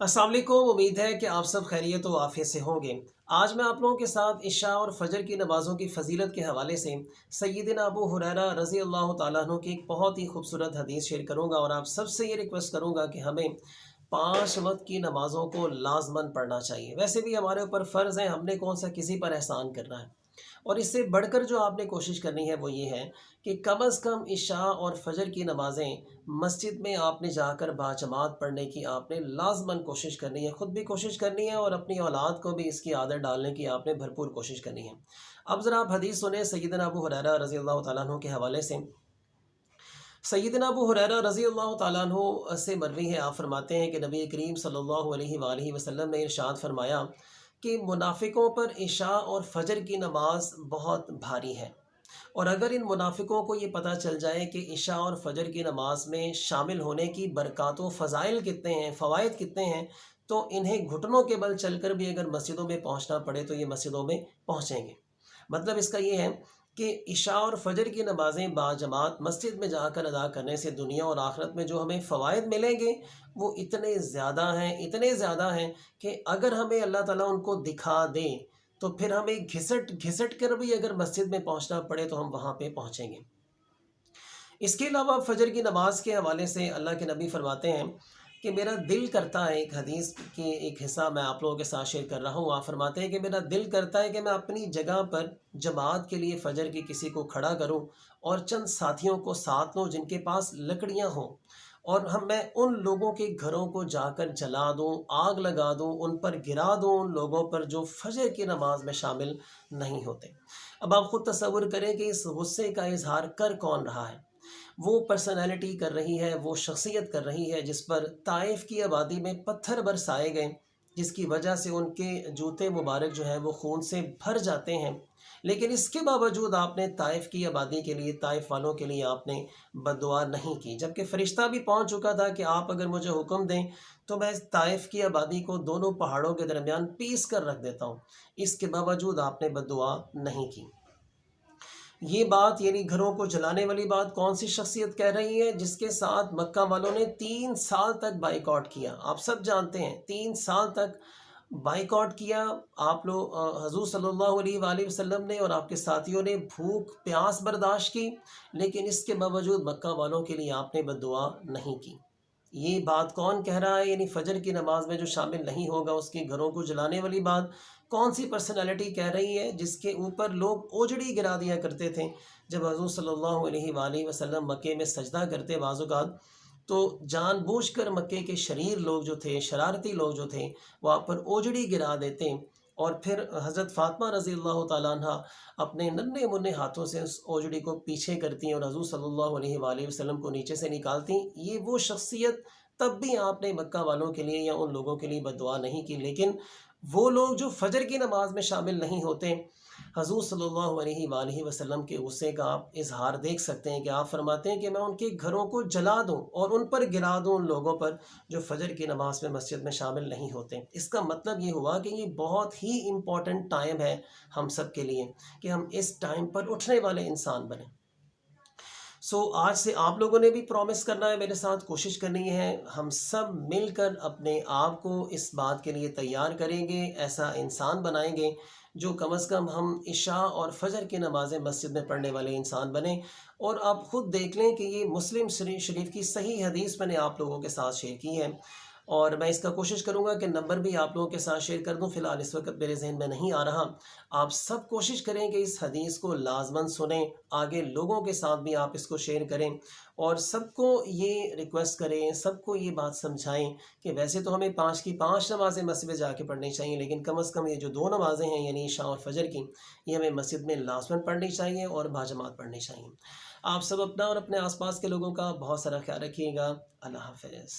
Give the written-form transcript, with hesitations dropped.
अस्सलाम वालेकुम। उम्मीद है कि आप सब खैरियत व आफियत से होंगे। आज मैं आप लोगों के साथ इशा और फजर की नमाज़ों की फ़जीलत के हवाले से सय्यदना अबू हुरैरा रज़ी अल्लाह ताला अन्हु की एक बहुत ही खूबसूरत हदीस शेयर करूँगा और आप सबसे ये रिक्वेस्ट करूँगा कि हमें 5 वक्त की नमाज़ों को लाज़मन पढ़ना चाहिए। वैसे भी हमारे ऊपर फ़र्ज़ है, हमने कौन सा किसी पर एहसान करना है। और इससे बढ़कर जो आपने कोशिश करनी है वो ये है कि कम अज़ कम इशा और फजर की नमाज़ें मस्जिद में आपने जाकर बाजमात पढ़ने की आपने लाज़मन कोशिश करनी है, ख़ुद भी कोशिश करनी है और अपनी औलाद को भी इसकी आदत डालने की आपने भरपूर कोशिश करनी है। अब ज़रा आप हदीस सुने सय्यदना अबू हुरैरा रज़ी अल्लाह तआला अन्हु के हवाले से। सय्यदना अबू हुरैरा रज़ी अल्लाह तआला अन्हु से मरवी है, आप फरमाते हैं कि नबी करीम सल्लल्लाहु अलैहि वसल्लम ने इरशाद फरमाया कि मुनाफिकों पर इशा और फजर की नमाज बहुत भारी है, और अगर इन मुनाफिकों को ये पता चल जाए कि इशा और फजर की नमाज में शामिल होने की बरक़ात व फ़ज़ाइल कितने हैं, फ़वाइद कितने हैं, तो इन्हें घुटनों के बल चलकर भी अगर मस्जिदों में पहुंचना पड़े तो ये मस्जिदों में पहुंचेंगे। मतलब इसका ये है कि इशा और फजर की नमाज़ें बाजमात मस्जिद में जाकर अदा करने से दुनिया और आखिरत में जो हमें फ़वाइद मिलेंगे वो इतने ज़्यादा हैं कि अगर हमें अल्लाह ताला उनको दिखा दे तो फिर हमें घिसट घिसट कर भी अगर मस्जिद में पहुंचना पड़े तो हम वहाँ पे पहुँचेंगे। इसके अलावा फ़जर की नमाज के हवाले से अल्लाह के नबी फरमाते हैं कि मेरा दिल करता है, एक हदीस की एक हिस्सा मैं आप लोगों के साथ शेयर कर रहा हूँ। आप फरमाते हैं कि मेरा दिल करता है कि मैं अपनी जगह पर जमात के लिए फ़जर की किसी को खड़ा करूँ और चंद साथियों को साथ लूँ जिनके पास लकड़ियाँ हों, और मैं उन लोगों के घरों को जाकर जला दूँ, आग लगा दूँ, उन पर गिरा दूँ, उन लोगों पर जो फ़जर की नमाज में शामिल नहीं होते। अब आप ख़ुद तसव्वुर करें कि इस गुस्से का इज़हार कर कौन रहा है। वो पर्सनैलिटी कर रही है, वो शख्सियत कर रही है जिस पर ताइफ़ की आबादी में पत्थर बरसाए गए, जिसकी वजह से उनके जूते मुबारक जो हैं वो खून से भर जाते हैं। लेकिन इसके बावजूद आपने ताइफ़ की आबादी के लिए, ताइफ़ वालों के लिए आपने बद्दुआ नहीं की, जबकि फ़रिश्ता भी पहुंच चुका था कि आप अगर मुझे हुक्म दें तो मैं इस ताइफ़ की आबादी को दोनों पहाड़ों के दरमियान पीस कर रख देता हूँ। इसके बावजूद आपने बद्दुआ नहीं की। ये बात यानी घरों को जलाने वाली बात कौन सी शख्सियत कह रही है, जिसके साथ मक्का वालों ने 3 साल तक बाइकआउट किया। आप सब जानते हैं 3 साल तक बाइकआउट किया। आप लोग हज़ूर सल्लल्लाहु अलैहि वसल्लम ने और आपके साथियों ने भूख प्यास बर्दाश्त की, लेकिन इसके बावजूद मक्का वालों के लिए आपने बद्दुआ नहीं की। ये बात कौन कह रहा है, यानी फ़जर की नमाज में जो शामिल नहीं होगा उसके घरों को जलाने वाली बात कौन सी पर्सनैलिटी कह रही है, जिसके ऊपर लोग ओजड़ी गिरा दिया करते थे। जब हज़ूर सल्लल्लाहु अलैहि वसल्लम मक्के में सजदा करते बाज़-औक़ात, तो जानबूझकर मक्के के शरीर लोग जो थे, शरारती लोग जो थे, वहाँ पर ओजड़ी गिरा देते और फिर हज़रत फ़ातिमा रज़ी अल्लाह तआला अन्हा अपने नन्हे-मुन्ने हाथों से उस ओजड़ी को पीछे करती और हज़ूर सल्लल्लाहु अलैहि वसल्लम को नीचे से निकालती। ये वो शख्सियत, तब भी आपने मक्का वालों के लिए या उन लोगों के लिए बद्दुआ नहीं की। लेकिन वो लोग जो फ़जर की नमाज में शामिल नहीं होते, हज़ूर सल्लल्लाहु अलैहि वसल्लम के गुस्से का आप इज़हार देख सकते हैं कि आप फरमाते हैं कि मैं उनके घरों को जला दूँ और उन पर गिरा दूँ, उन लोगों पर जो फ़जर की नमाज में मस्जिद में शामिल नहीं होते। इसका मतलब ये हुआ कि ये बहुत ही इम्पोर्टेंट टाइम है हम सब के लिए कि हम इस टाइम पर उठने वाले इंसान बनें। आज से आप लोगों ने भी प्रॉमिस करना है, मेरे साथ कोशिश करनी है, हम सब मिलकर अपने आप को इस बात के लिए तैयार करेंगे, ऐसा इंसान बनाएंगे जो कम अज़ कम हम इशा और फजर की नमाज़ें मस्जिद में पढ़ने वाले इंसान बने। और आप ख़ुद देख लें कि ये मुस्लिम शरीफ की सही हदीस मैंने आप लोगों के साथ शेयर की है, और मैं इसका कोशिश करूँगा कि नंबर भी आप लोगों के साथ शेयर कर दूँ। फ़िलहाल इस वक्त मेरे जहन में नहीं आ रहा। आप सब कोशिश करें कि इस हदीस को लाज़मन सुनें, आगे लोगों के साथ भी आप इसको शेयर करें और सबको ये रिक्वेस्ट करें, सबको ये बात समझाएं कि वैसे तो हमें 5 की 5 नमाज़ें मस्जिद में जाके पढ़नी चाहिए, लेकिन कम अज़ कम ये जो 2 नमाज़ें हैं यानी इशा और फजर की, ये हमें मस्जिद में लाज़मन पढ़नी चाहिए और बाजमात पढ़नी चाहिए। आप सब अपना और अपने आस पास के लोगों का बहुत सारा ख्याल रखिएगा। अल्लाह हाफ़िज़।